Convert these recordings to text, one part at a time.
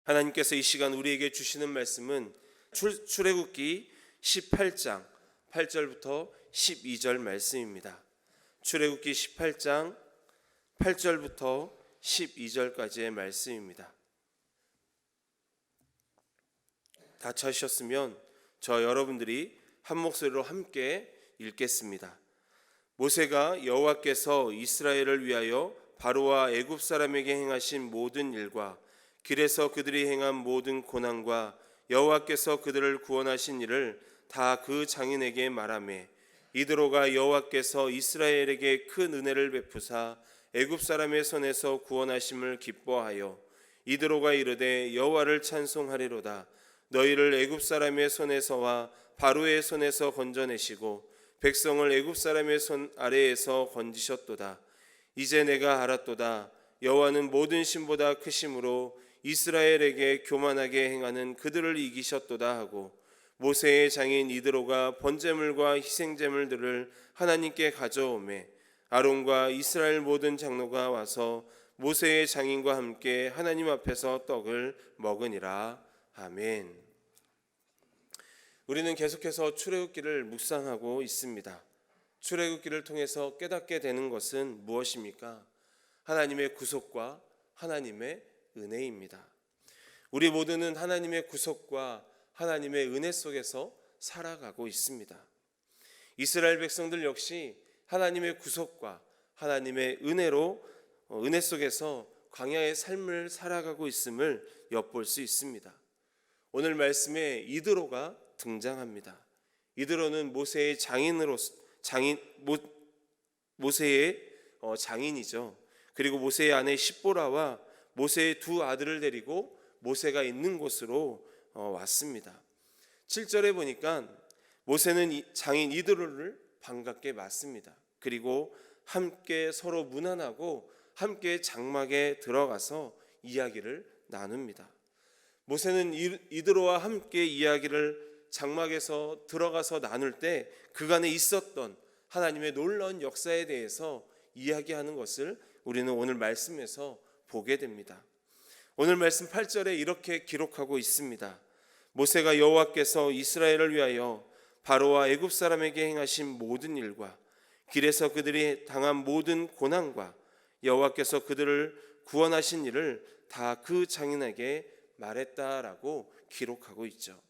하나님께서 이 시간 우리에게 주시는 말씀은 출애굽기 18장 8절부터 12절 말씀입니다. 출애굽기 18장 8절부터 12절까지의 말씀입니다. 다 찾으셨으면 저 여러분들이 한 목소리로 함께 읽겠습니다. 모세가 여호와께서 이스라엘을 위하여 바로와 애굽 사람에게 행하신 모든 일과 길에서 그들이 행한 모든 고난과 여호와께서 그들을 구원하신 일을 다 그 장인에게 말하매 이드로가 여호와께서 이스라엘에게 큰 은혜를 베푸사 애굽 사람의 손에서 구원하심을 기뻐하여 이드로가 이르되 여호와를 찬송하리로다. 너희를 애굽 사람의 손에서와 바로의 손에서 건져내시고 백성을 애굽 사람의 손 아래에서 건지셨도다. 이제 내가 알았도다. 여호와는 모든 신보다 크심으로 이스라엘에게 교만하게 행하는 그들을 이기셨도다 하고 모세의 장인 이드로가 번제물과 희생제물들을 하나님께 가져오매 아론과 이스라엘 모든 장로가 와서 모세의 장인과 함께 하나님 앞에서 떡을 먹으니라. 아멘. 우리는 계속해서 출애굽기를 묵상하고 있습니다. 출애굽기를 통해서 깨닫게 되는 것은 무엇입니까? 하나님의 구속과 하나님의 은혜입니다. 우리 모두는 하나님의 구속과 하나님의 은혜 속에서 살아가고 있습니다. 이스라엘 백성들 역시 하나님의 구속과 하나님의 은혜 속에서 광야의 삶을 살아가고 있음을 엿볼 수 있습니다. 오늘 말씀에 이드로가 등장합니다. 이드로는 모세의 장인이죠. 그리고 모세의 아내 십보라와 모세의 두 아들을 데리고 모세가 있는 곳으로 왔습니다. 7절에 보니까 모세는 장인 이드로를 반갑게 맞습니다. 그리고 함께 서로 문안하고 함께 장막에 들어가서 이야기를 나눕니다. 모세는 이드로와 함께 이야기를 장막에서 들어가서 나눌 때 그간에 있었던 하나님의 놀라운 역사에 대해서 이야기하는 것을 우리는 오늘 말씀에서 보게 됩니다. 오늘 말씀 8절에 이렇게 기록하고 있습니다. 모세가 여호와께서 이스라엘을 위하여 바로와 애굽 사람에게 행하신 모든 일과 길에서 그들이 당한 모든 고난과 여호와께서 그들을 구원하신 일을 다 그 장인에게 말했다라고 기록하고 있죠.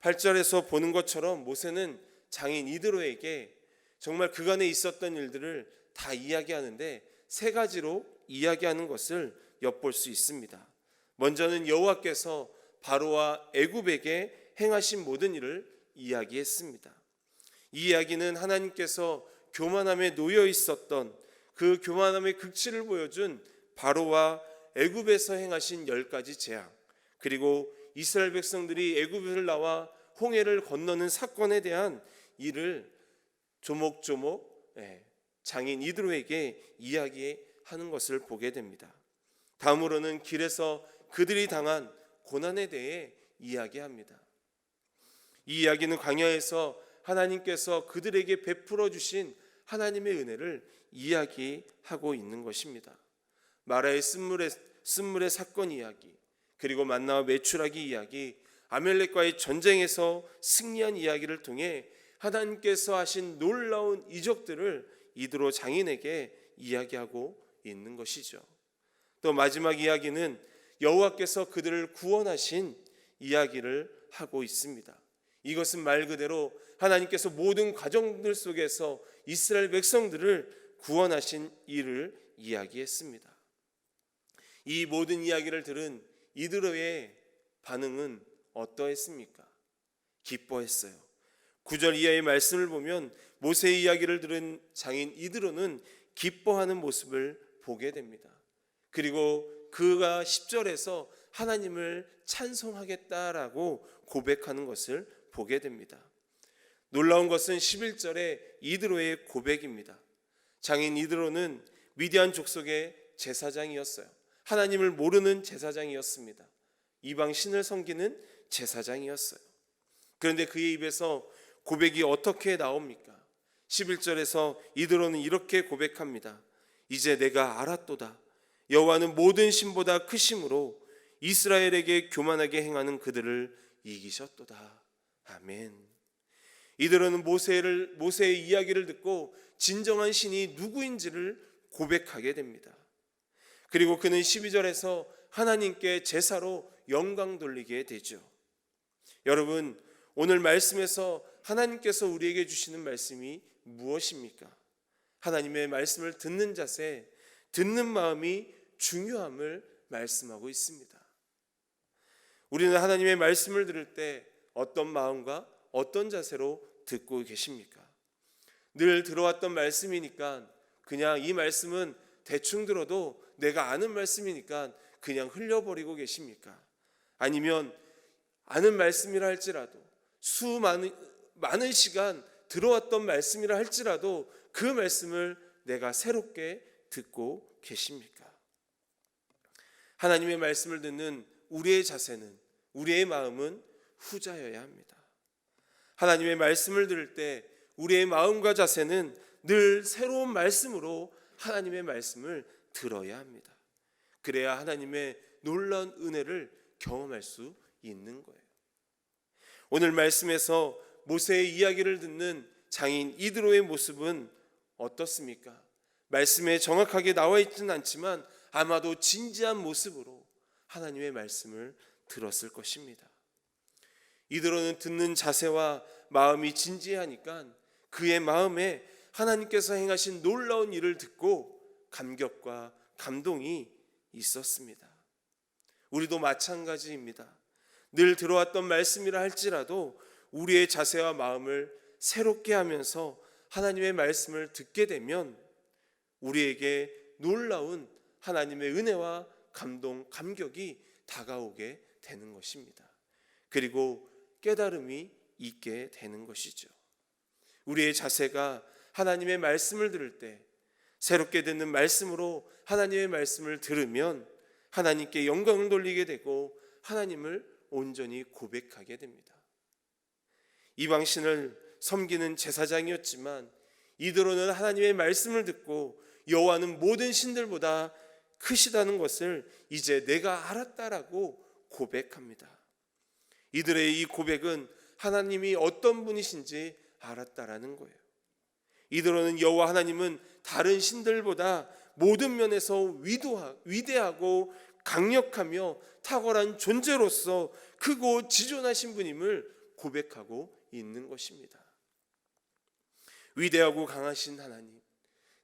8절에서 보는 것처럼 모세는 장인 이드로에게 정말 그간에 있었던 일들을 다 이야기하는데 세 가지로 이야기하는 것을 엿볼 수 있습니다. 먼저는 여호와께서 바로와 애굽에게 행하신 모든 일을 이야기했습니다. 이 이야기는 하나님께서 교만함에 놓여 있었던 그 교만함의 극치를 보여준 바로와 애굽에서 행하신 10가지 재앙, 그리고 이스라엘 백성들이 애굽을 나와 홍해를 건너는 사건에 대한 일을 조목조목 장인 이드로에게 이야기하는 것을 보게 됩니다. 다음으로는 길에서 그들이 당한 고난에 대해 이야기합니다. 이 이야기는 광야에서 하나님께서 그들에게 베풀어 주신 하나님의 은혜를 이야기하고 있는 것입니다. 마라의 쓴물의 사건 이야기, 그리고 만나와 메추라기 이야기, 아멜렉과의 전쟁에서 승리한 이야기를 통해 하나님께서 하신 놀라운 이적들을 이드로 장인에게 이야기하고 있는 것이죠. 또 마지막 이야기는 여호와께서 그들을 구원하신 이야기를 하고 있습니다. 이것은 말 그대로 하나님께서 모든 과정들 속에서 이스라엘 백성들을 구원하신 일을 이야기했습니다. 이 모든 이야기를 들은 이드로의 반응은 어떠했습니까? 기뻐했어요. 9절 이하의 말씀을 보면 모세의 이야기를 들은 장인 이드로는 기뻐하는 모습을 보게 됩니다. 그리고 그가 10절에서 하나님을 찬송하겠다라고 고백하는 것을 보게 됩니다. 놀라운 것은 11절에 이드로의 고백입니다. 장인 이드로는 미디안 족속의 제사장이었어요. 하나님을 모르는 제사장이었습니다. 이방 신을 섬기는 제사장이었어요. 그런데 그의 입에서 고백이 어떻게 나옵니까? 11절에서 이드로는 이렇게 고백합니다. 이제 내가 알았도다. 여호와는 모든 신보다 크심으로 이스라엘에게 교만하게 행하는 그들을 이기셨도다. 아멘. 이들은 모세의 이야기를 듣고 진정한 신이 누구인지를 고백하게 됩니다. 그리고 그는 12절에서 하나님께 제사로 영광 돌리게 되죠. 여러분, 오늘 말씀에서 하나님께서 우리에게 주시는 말씀이 무엇입니까? 하나님의 말씀을 듣는 자세, 듣는 마음이 중요함을 말씀하고 있습니다. 우리는 하나님의 말씀을 들을 때 어떤 마음과 어떤 자세로 듣고 계십니까? 늘 들어왔던 말씀이니까 그냥 이 말씀은 대충 들어도 내가 아는 말씀이니까 그냥 흘려버리고 계십니까? 아니면 아는 말씀이라 할지라도 많은 시간 들어왔던 말씀이라 할지라도 그 말씀을 내가 새롭게 듣고 계십니까? 하나님의 말씀을 듣는 우리의 자세는, 우리의 마음은 후자여야 합니다. 하나님의 말씀을 들을 때 우리의 마음과 자세는 늘 새로운 말씀으로 하나님의 말씀을 들어야 합니다. 그래야 하나님의 놀라운 은혜를 경험할 수 있는 거예요. 오늘 말씀에서 모세의 이야기를 듣는 장인 이드로의 모습은 어떻습니까? 말씀에 정확하게 나와 있지는 않지만 아마도 진지한 모습으로 하나님의 말씀을 들었을 것입니다. 이드로는 듣는 자세와 마음이 진지하니까 그의 마음에 하나님께서 행하신 놀라운 일을 듣고 감격과 감동이 있었습니다. 우리도 마찬가지입니다. 늘 들어왔던 말씀이라 할지라도 우리의 자세와 마음을 새롭게 하면서 하나님의 말씀을 듣게 되면 우리에게 놀라운 하나님의 은혜와 감동, 감격이 다가오게 되는 것입니다. 그리고 깨달음이 있게 되는 것이죠. 우리의 자세가 하나님의 말씀을 들을 때 새롭게 듣는 말씀으로 하나님의 말씀을 들으면 하나님께 영광을 돌리게 되고 하나님을 온전히 고백하게 됩니다. 이방신을 섬기는 제사장이었지만 이드로는 하나님의 말씀을 듣고 여호와는 모든 신들보다 크시다는 것을 이제 내가 알았다라고 고백합니다. 이들의 이 고백은 하나님이 어떤 분이신지 알았다라는 거예요. 이드로는 여호와 하나님은 다른 신들보다 모든 면에서 위대하고 강력하며 탁월한 존재로서 크고 지존하신 분임을 고백하고 있는 것입니다. 위대하고 강하신 하나님,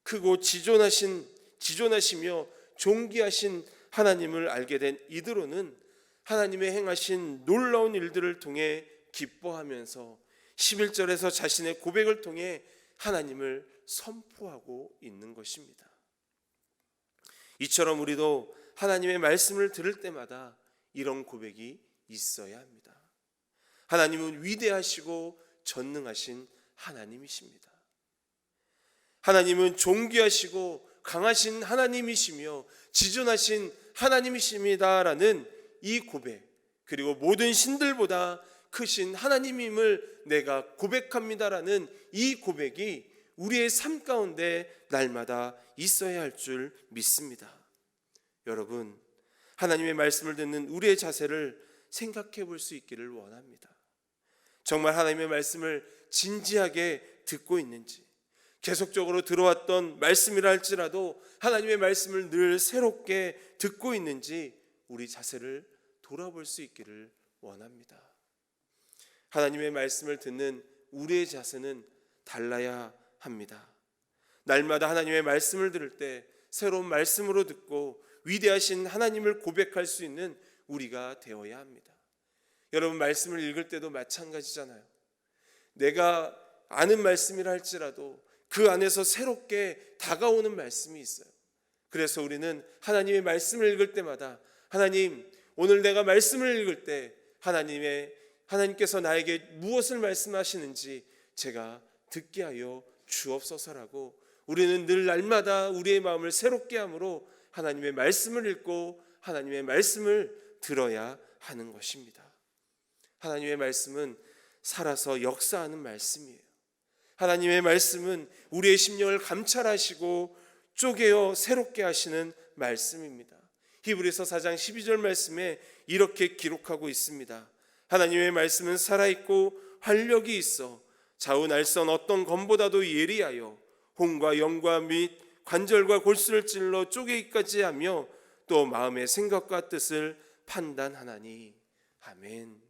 크고 지존하시며 존귀하신 하나님을 알게 된 이드로는 하나님의 행하신 놀라운 일들을 통해 기뻐하면서 11절에서 자신의 고백을 통해 하나님을 선포하고 있는 것입니다. 이처럼 우리도 하나님의 말씀을 들을 때마다 이런 고백이 있어야 합니다. 하나님은 위대하시고 전능하신 하나님이십니다. 하나님은 존귀하시고 강하신 하나님이시며 지존하신 하나님이십니다라는 이 고백, 그리고 모든 신들보다 크신 하나님임을 내가 고백합니다라는 이 고백이 우리의 삶 가운데 날마다 있어야 할 줄 믿습니다. 여러분, 하나님의 말씀을 듣는 우리의 자세를 생각해 볼 수 있기를 원합니다. 정말 하나님의 말씀을 진지하게 듣고 있는지, 계속적으로 들어왔던 말씀이라 할지라도 하나님의 말씀을 늘 새롭게 듣고 있는지 우리 자세를 돌아볼 수 있기를 원합니다. 하나님의 말씀을 듣는 우리의 자세는 달라야 합니다. 날마다 하나님의 말씀을 들을 때 새로운 말씀으로 듣고 위대하신 하나님을 고백할 수 있는 우리가 되어야 합니다. 여러분, 말씀을 읽을 때도 마찬가지잖아요. 내가 아는 말씀이라 할지라도 그 안에서 새롭게 다가오는 말씀이 있어요. 그래서 우리는 하나님의 말씀을 읽을 때마다 하나님, 오늘 내가 말씀을 읽을 때 하나님께서 나에게 무엇을 말씀하시는지 제가 듣게 하여 주옵소서라고 우리는 늘 날마다 우리의 마음을 새롭게 함으로 하나님의 말씀을 읽고 하나님의 말씀을 들어야 하는 것입니다. 하나님의 말씀은 살아서 역사하는 말씀이에요. 하나님의 말씀은 우리의 심령을 감찰하시고 쪼개어 새롭게 하시는 말씀입니다. 히브리서 4장 12절 말씀에 이렇게 기록하고 있습니다. 하나님의 말씀은 살아있고 활력이 있어 좌우 날선 어떤 검보다도 예리하여 혼과 영과 및 관절과 골수를 찔러 쪼개기까지 하며 또 마음의 생각과 뜻을 판단하나니. 아멘.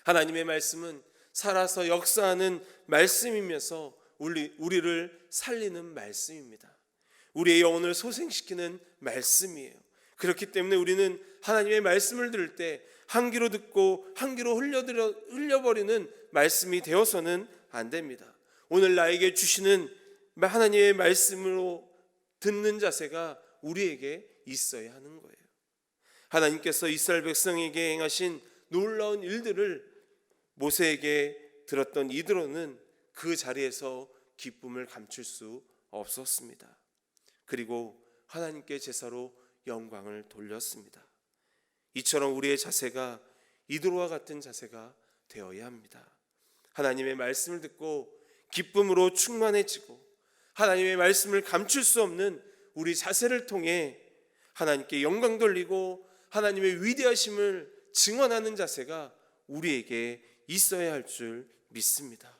하나님의 말씀은 살아서 역사하는 말씀이면서 우리를 살리는 말씀입니다. 우리의 영혼을 소생시키는 말씀이에요. 그렇기 때문에 우리는 하나님의 말씀을 들을 때 한 귀로 듣고 한 귀로 흘려버리는 말씀이 되어서는 안 됩니다. 오늘 나에게 주시는 하나님의 말씀으로 듣는 자세가 우리에게 있어야 하는 거예요. 하나님께서 이스라엘 백성에게 행하신 놀라운 일들을 모세에게 들었던 이드로는 그 자리에서 기쁨을 감출 수 없었습니다. 그리고 하나님께 제사로 영광을 돌렸습니다. 이처럼 우리의 자세가 이드로와 같은 자세가 되어야 합니다. 하나님의 말씀을 듣고 기쁨으로 충만해지고 하나님의 말씀을 감출 수 없는 우리 자세를 통해 하나님께 영광 돌리고 하나님의 위대하심을 증언하는 자세가 우리에게 있어야 할 줄 믿습니다.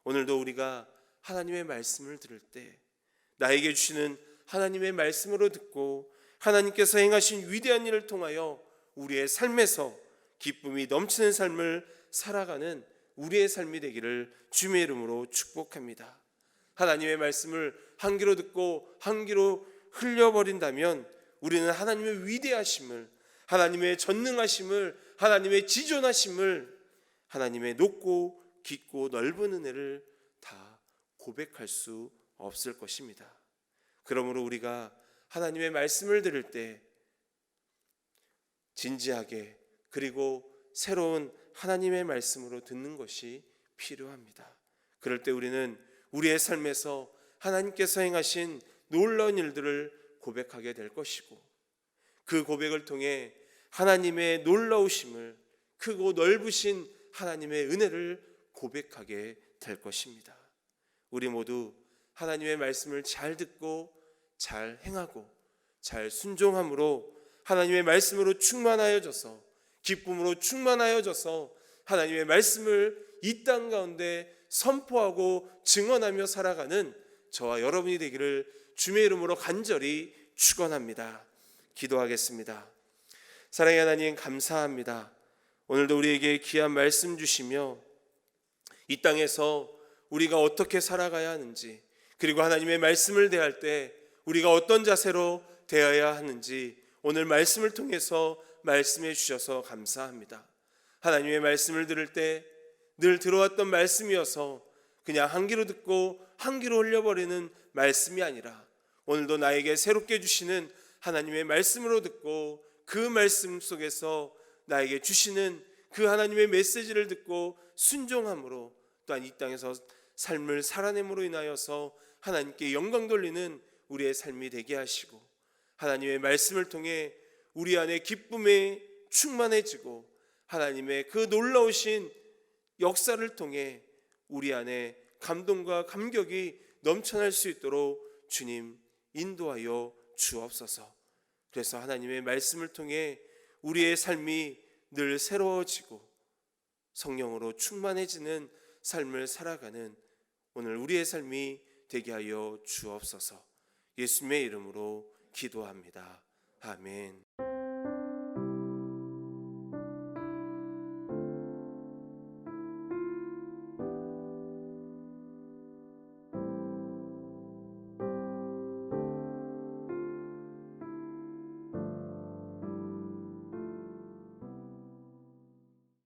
오늘도 우리가 하나님의 말씀을 들을 때 나에게 주시는 하나님의 말씀으로 듣고 하나님께서 행하신 위대한 일을 통하여 우리의 삶에서 기쁨이 넘치는 삶을 살아가는 우리의 삶이 되기를 주님의 이름으로 축복합니다. 하나님의 말씀을 한 귀로 듣고 한 귀로 흘려버린다면 우리는 하나님의 위대하심을, 하나님의 전능하심을, 하나님의 지존하심을, 하나님의 높고 깊고 넓은 은혜를 다 고백할 수 없을 것입니다. 그러므로 우리가 하나님의 말씀을 들을 때 진지하게 그리고 새로운 하나님의 말씀으로 듣는 것이 필요합니다. 그럴 때 우리는 우리의 삶에서 하나님께서 행하신 놀라운 일들을 고백하게 될 것이고 그 고백을 통해 하나님의 놀라우심을, 크고 넓으신 하나님의 은혜를 고백하게 될 것입니다. 우리 모두 하나님의 말씀을 잘 듣고 잘 행하고 잘 순종함으로 하나님의 말씀으로 충만하여져서 기쁨으로 충만하여져서 하나님의 말씀을 이 땅 가운데 선포하고 증언하며 살아가는 저와 여러분이 되기를 주님의 이름으로 간절히 축원합니다. 기도하겠습니다. 사랑의 하나님, 감사합니다. 오늘도 우리에게 귀한 말씀 주시며 이 땅에서 우리가 어떻게 살아가야 하는지, 그리고 하나님의 말씀을 대할 때 우리가 어떤 자세로 대해야 하는지 오늘 말씀을 통해서 말씀해 주셔서 감사합니다. 하나님의 말씀을 들을 때 늘 들어왔던 말씀이어서 그냥 한 귀로 듣고 한 귀로 흘려버리는 말씀이 아니라 오늘도 나에게 새롭게 주시는 하나님의 말씀으로 듣고 그 말씀 속에서 나에게 주시는 그 하나님의 메시지를 듣고 순종함으로 또한 이 땅에서 삶을 살아냄으로 인하여서 하나님께 영광 돌리는 우리의 삶이 되게 하시고 하나님의 말씀을 통해 우리 안에 기쁨에 충만해지고 하나님의 그 놀라우신 역사를 통해 우리 안에 감동과 감격이 넘쳐날 수 있도록 주님 인도하여 주옵소서. 그래서 하나님의 말씀을 통해 우리의 삶이 늘 새로워지고 성령으로 충만해지는 삶을 살아가는 오늘 우리의 삶이 되게 하여 주옵소서. 예수님의 이름으로 기도합니다. 아멘.